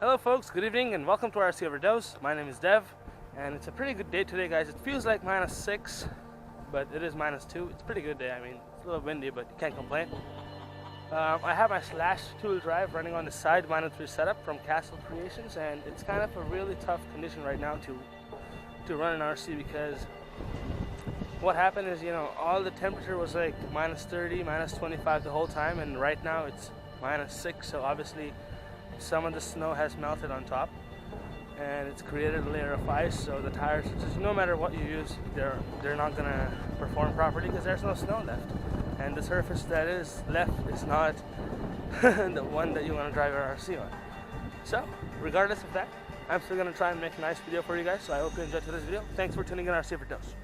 Hello folks, good evening and welcome to RC Overdose. My name is Dev and it's a pretty good day today, guys. It feels like -6, but it is -2. It's a pretty good day. I mean, it's a little windy, but you can't complain. I have my Slash 2-wheel drive running on the SideWinder3 setup from Castle Creations, and it's kind of a really tough condition right now to run an RC because what happened is, you know, all the temperature was like -30, -25 the whole time, and right now it's -6, so obviously some of the snow has melted on top and it's created a layer of ice, so the tires, just no matter what you use, they're not gonna perform properly because there's no snow left, and the surface that is left is not the one that you want to drive your RC on. So regardless of that, I'm still gonna try and make a nice video for you guys, so I hope you enjoyed today's video. Thanks for tuning in RC Overdose.